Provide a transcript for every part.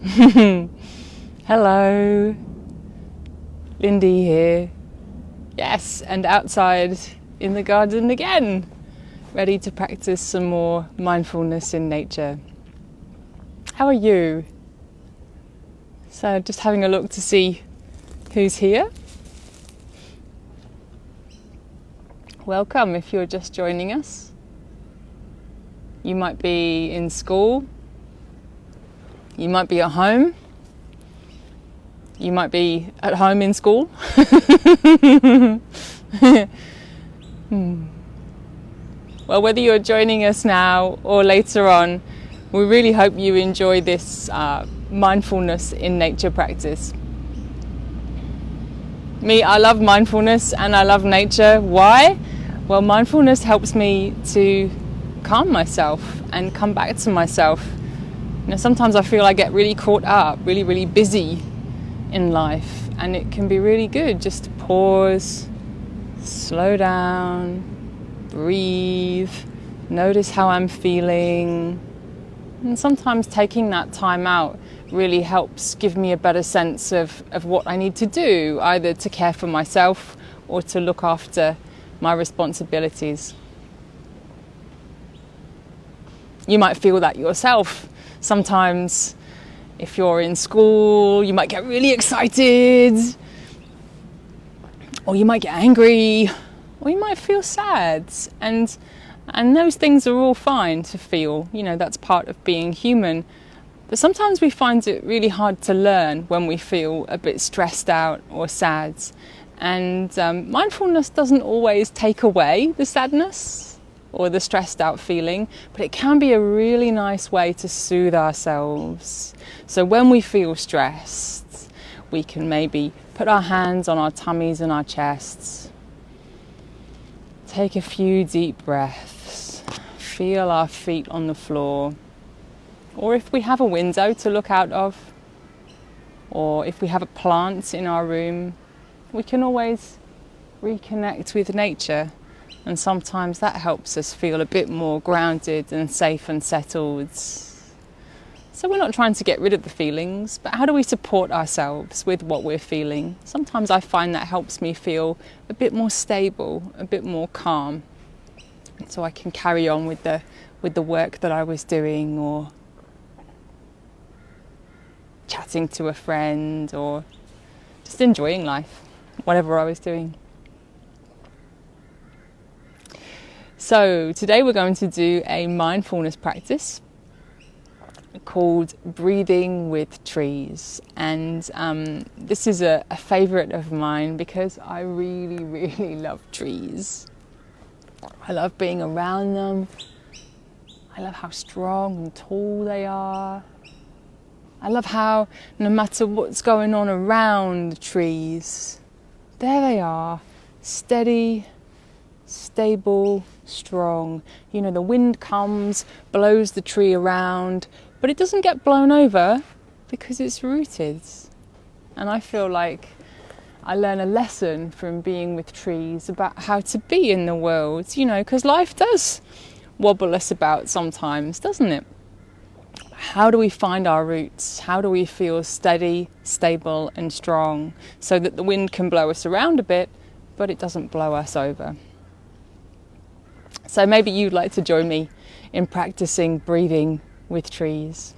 Hello, Lyndi here. Yes, and outside in the garden again, ready to practice some more mindfulness in nature. How are you? So just having a look to see who's here. Welcome if you're just joining us. You might be in school. You might be at home. You might be at home in school. Well, whether you're joining us now or later on, we really hope you enjoy this mindfulness in nature practice. Me, I love mindfulness and I love nature. Why? Well, mindfulness helps me to calm myself and come back to myself. Sometimes I feel I get really caught up, really busy in life, and it can be really good just to pause, slow down, breathe, notice how I'm feeling. And sometimes taking that time out really helps give me a better sense of what I need to do, either to care for myself or to look after my responsibilities. You might feel that yourself. Sometimes if you're in school, you might get really excited, or you might get angry, or you might feel sad. And those things are all fine to feel. That's part of being human. But sometimes we find it really hard to learn when we feel a bit stressed out or sad. And mindfulness doesn't always take away the sadness or the stressed out feeling, but it can be a really nice way to soothe ourselves. So when we feel stressed, we can maybe put our hands on our tummies and our chests. Take a few deep breaths. Feel our feet on the floor. Or if we have a window to look out of, or if we have a plant in our room, we can always reconnect with nature. And sometimes that helps us feel a bit more grounded and safe and settled. So we're not trying to get rid of the feelings, but how do we support ourselves with what we're feeling? Sometimes I find that helps me feel a bit more stable, a bit more calm, so I can carry on with the work that I was doing, or chatting to a friend, or just enjoying life, whatever I was doing. So today we're going to do a mindfulness practice called breathing with trees, and this is a favourite of mine because I really love trees. I love being around them. I love how strong and tall they are. I love how no matter what's going on around the trees, there they are, steady, stable, strong. The wind comes, blows the tree around, but it doesn't get blown over because it's rooted. And I feel like I learn a lesson from being with trees about how to be in the world, because life does wobble us about sometimes, doesn't it? How do we find our roots? How do we feel steady, stable and strong so that the wind can blow us around a bit, but it doesn't blow us over? So maybe you'd like to join me in practicing breathing with trees.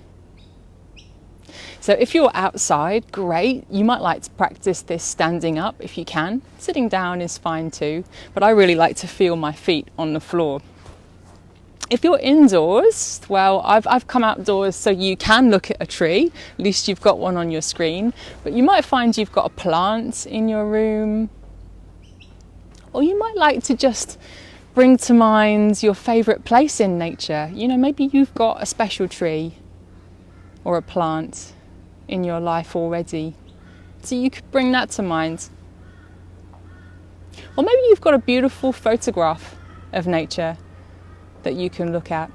So if you're outside, great. You might like to practice this standing up if you can. Sitting down is fine too, but I really like to feel my feet on the floor. If you're indoors, well, I've come outdoors so you can look at a tree. At least you've got one on your screen. But you might find you've got a plant in your room. Or you might like to just bring to mind your favourite place in nature. Maybe you've got a special tree or a plant in your life already. So you could bring that to mind. Or maybe you've got a beautiful photograph of nature that you can look at.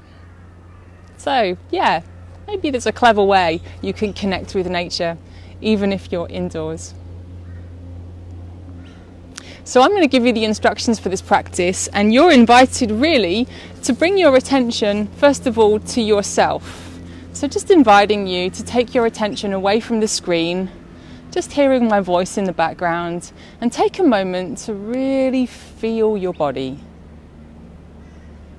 So, yeah, maybe there's a clever way you can connect with nature, even if you're indoors. So I'm going to give you the instructions for this practice, and you're invited really to bring your attention, first of all, to yourself. So just inviting you to take your attention away from the screen, just hearing my voice in the background, and take a moment to really feel your body.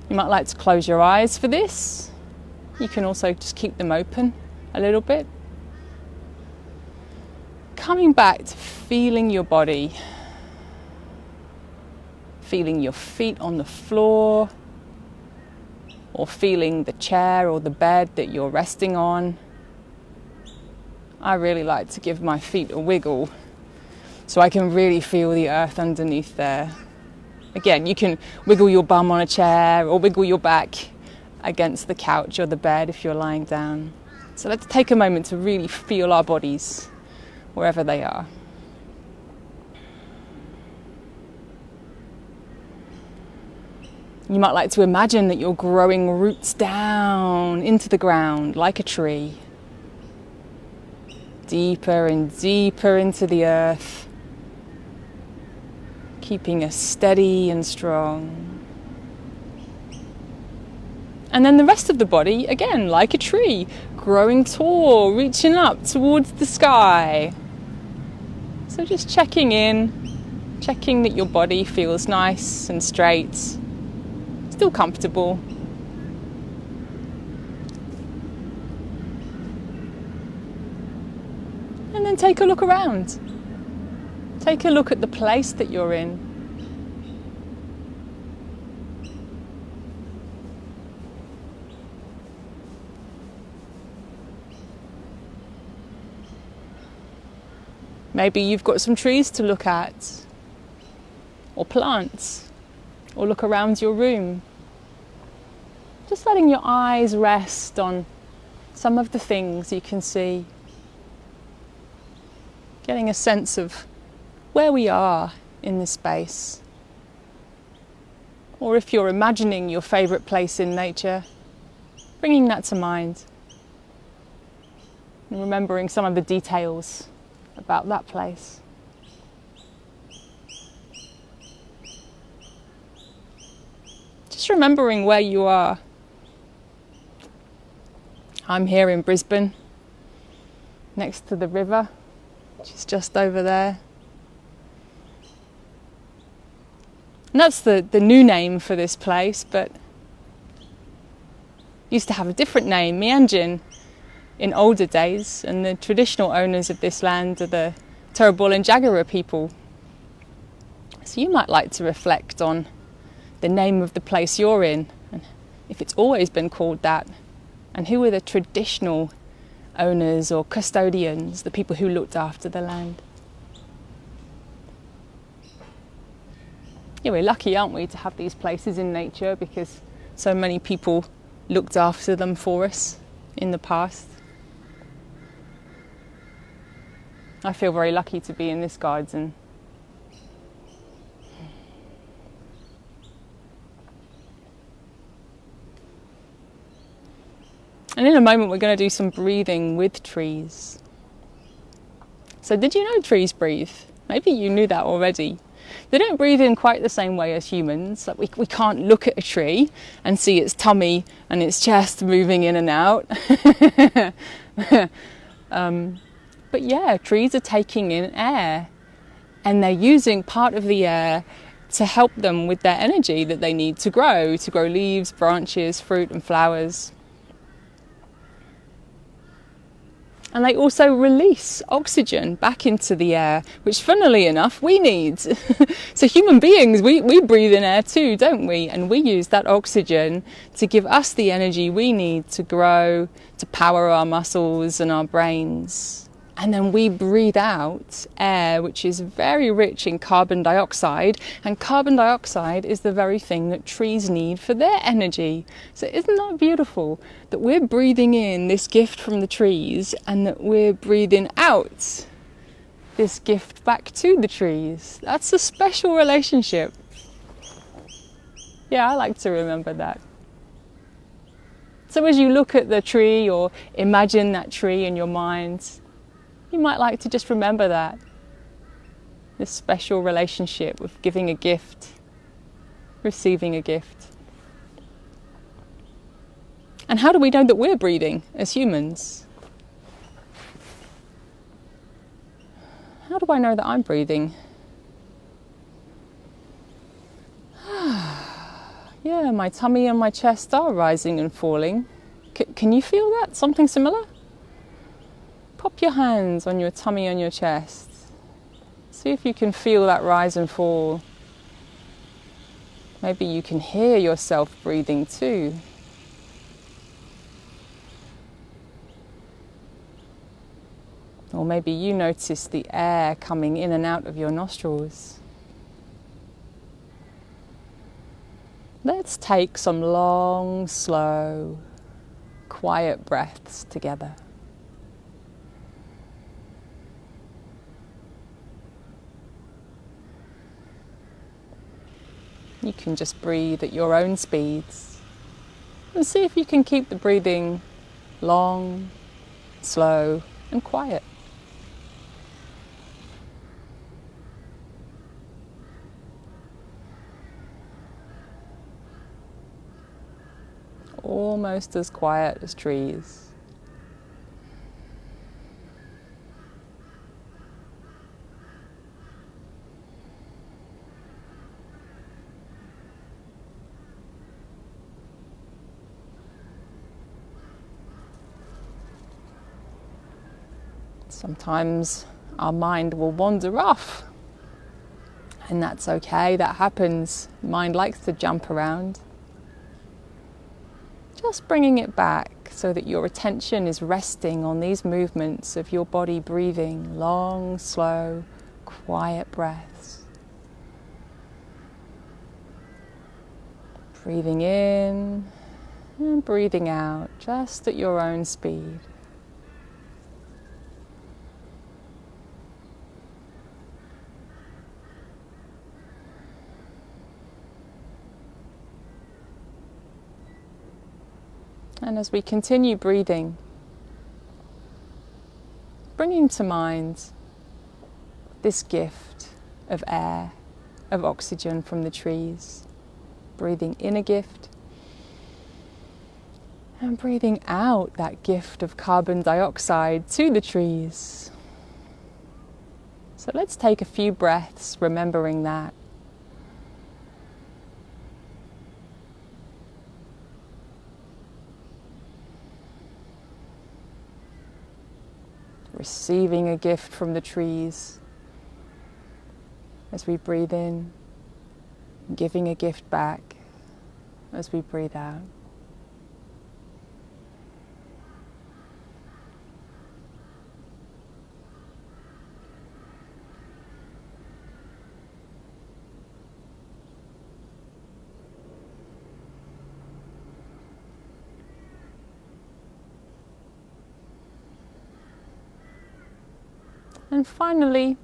You might like to close your eyes for this. You can also just keep them open a little bit. Coming back to feeling your body, feeling your feet on the floor, or feeling the chair or the bed that you're resting on. I really like to give my feet a wiggle so I can really feel the earth underneath there. Again, you can wiggle your bum on a chair or wiggle your back against the couch or the bed if you're lying down. So let's take a moment to really feel our bodies wherever they are. You might like to imagine that you're growing roots down into the ground like a tree. Deeper and deeper into the earth, keeping us steady and strong. And then the rest of the body, again, like a tree, growing tall, reaching up towards the sky. So just checking in, checking that your body feels nice and straight, still comfortable. And then take a look around. Take a look at the place that you're in. Maybe you've got some trees to look at, or plants, or look around your room. Just letting your eyes rest on some of the things you can see. Getting a sense of where we are in this space. Or if you're imagining your favourite place in nature, bringing that to mind. And remembering some of the details about that place. Just remembering where you are. I'm here in Brisbane, next to the river, which is just over there. And that's the new name for this place, but used to have a different name, Mianjin, in older days, and the traditional owners of this land are the Turrbal and Jagera people. So you might like to reflect on the name of the place you're in, and if it's always been called that, and who are the traditional owners or custodians, the people who looked after the land. Yeah, we're lucky, aren't we, to have these places in nature, because so many people looked after them for us in the past. I feel very lucky to be in this garden. And in a moment we're going to do some breathing with trees. So did you know trees breathe? Maybe you knew that already. They don't breathe in quite the same way as humans. Like we can't look at a tree and see its tummy and its chest moving in and out. But yeah, trees are taking in air, and they're using part of the air to help them with their energy that they need to grow leaves, branches, fruit and flowers. And they also release oxygen back into the air, which funnily enough we need. So human beings, we breathe in air too, don't we? And we use that oxygen to give us the energy we need to grow, to power our muscles and our brains. And then we breathe out air which is very rich in carbon dioxide, and carbon dioxide is the very thing that trees need for their energy. So isn't that beautiful that we're breathing in this gift from the trees, and that we're breathing out this gift back to the trees? That's a special relationship. Yeah, I like to remember that. So as you look at the tree or imagine that tree in your mind, you might like to just remember that. This special relationship with giving a gift, receiving a gift. And how do we know that we're breathing as humans? How do I know that I'm breathing? Yeah, my tummy and my chest are rising and falling. Can you feel that? Something similar? Pop your hands on your tummy and your chest. See if you can feel that rise and fall. Maybe you can hear yourself breathing too. Or maybe you notice the air coming in and out of your nostrils. Let's take some long, slow, quiet breaths together. You can just breathe at your own speeds and see if you can keep the breathing long, slow, and quiet. Almost as quiet as trees. Sometimes our mind will wander off, and that's okay, that happens. Mind likes to jump around. Just bringing it back so that your attention is resting on these movements of your body breathing, long, slow, quiet breaths. Breathing in and breathing out, just at your own speed. And as we continue breathing, bringing to mind this gift of air, of oxygen from the trees, breathing in a gift and breathing out that gift of carbon dioxide to the trees. So let's take a few breaths remembering that. Receiving a gift from the trees as we breathe in, giving a gift back as we breathe out. And finally,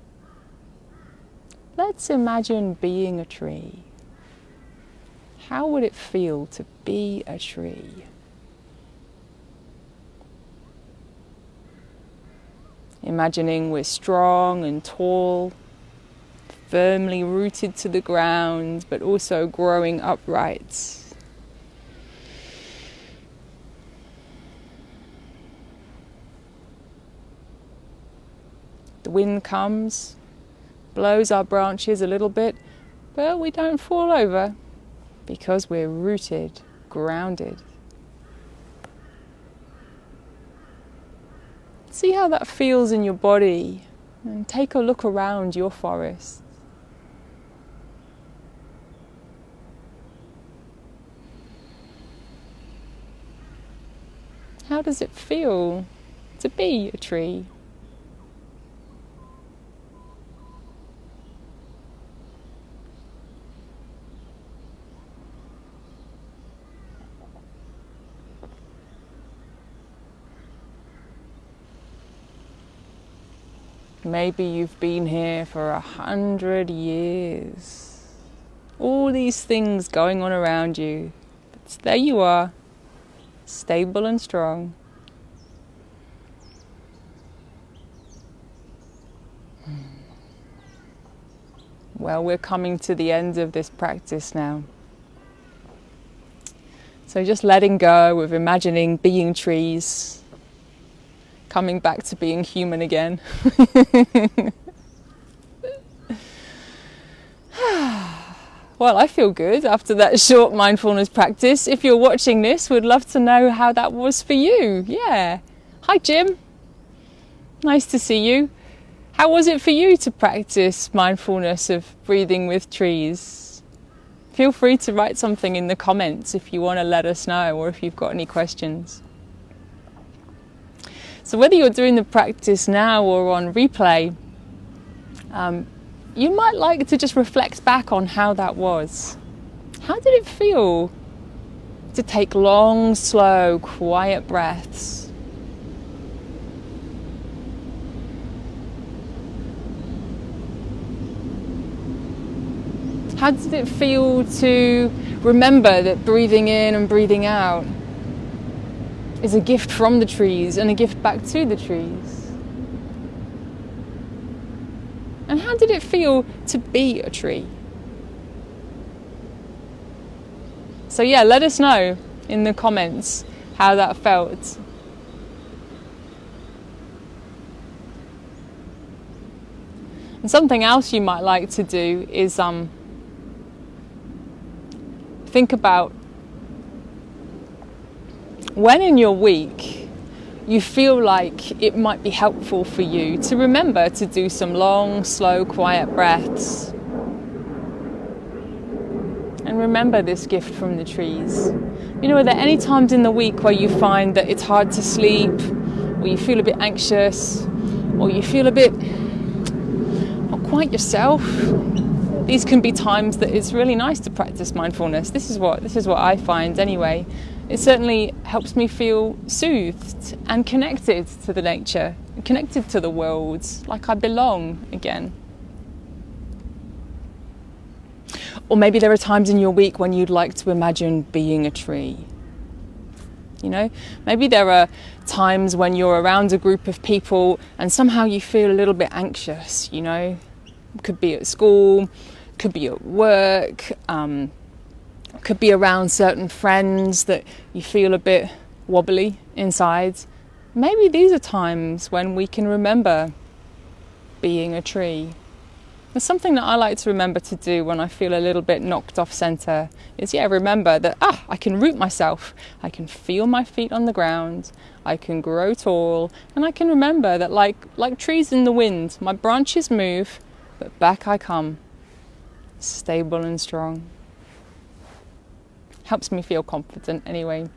let's imagine being a tree. How would it feel to be a tree? Imagining we're strong and tall, firmly rooted to the ground, but also growing upright. The wind comes, blows our branches a little bit, but we don't fall over because we're rooted, grounded. See how that feels in your body, and take a look around your forest. How does it feel to be a tree? Maybe you've been here for 100 years. All these things going on around you. But there you are, stable and strong. Well, we're coming to the end of this practice now. So just letting go of imagining being trees, coming back to being human again. Well, I feel good after that short mindfulness practice. If you're watching this, would love to know how that was for you. Yeah. Hi, Jim. Nice to see you. How was it for you to practice mindfulness of breathing with trees? Feel free to write something in the comments if you want to let us know, or if you've got any questions. So whether you're doing the practice now or on replay, you might like to just reflect back on how that was. How did it feel to take long, slow, quiet breaths? How did it feel to remember that breathing in and breathing out is a gift from the trees and a gift back to the trees? And how did it feel to be a tree? So yeah, let us know in the comments how that felt. And something else you might like to do is think about when in your week you feel like it might be helpful for you to remember to do some long, slow, quiet breaths. And remember this gift from the trees. You know, are there any times in the week where you find that it's hard to sleep, or you feel a bit anxious, or you feel a bit not quite yourself? These can be times that it's really nice to practice mindfulness. This is what I find anyway. It certainly helps me feel soothed and connected to the nature, connected to the world, like I belong again. Or maybe there are times in your week when you'd like to imagine being a tree. You know, maybe there are times when you're around a group of people and somehow you feel a little bit anxious, you know. It could be at school, could be at work, could be around certain friends that you feel a bit wobbly inside. Maybe these are times when we can remember being a tree. There's something that I like to remember to do when I feel a little bit knocked off centre is, remember that I can root myself, I can feel my feet on the ground, I can grow tall, and I can remember that like trees in the wind, my branches move, but back I come, stable and strong. Helps me feel confident anyway.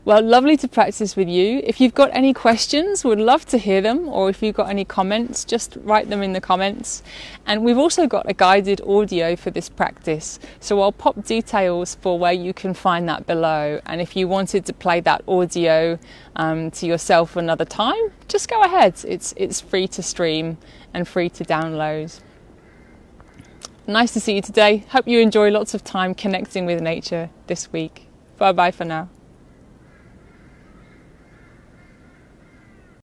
Well, lovely to practice with you. If you've got any questions, would love to hear them, or if you've got any comments, just write them in the comments. And we've also got a guided audio for this practice, so I'll pop details for where you can find that below. And if you wanted to play that audio to yourself another time, just go ahead. It's free to stream and free to download. Nice to see you today. Hope you enjoy lots of time connecting with nature this week. Bye bye for now.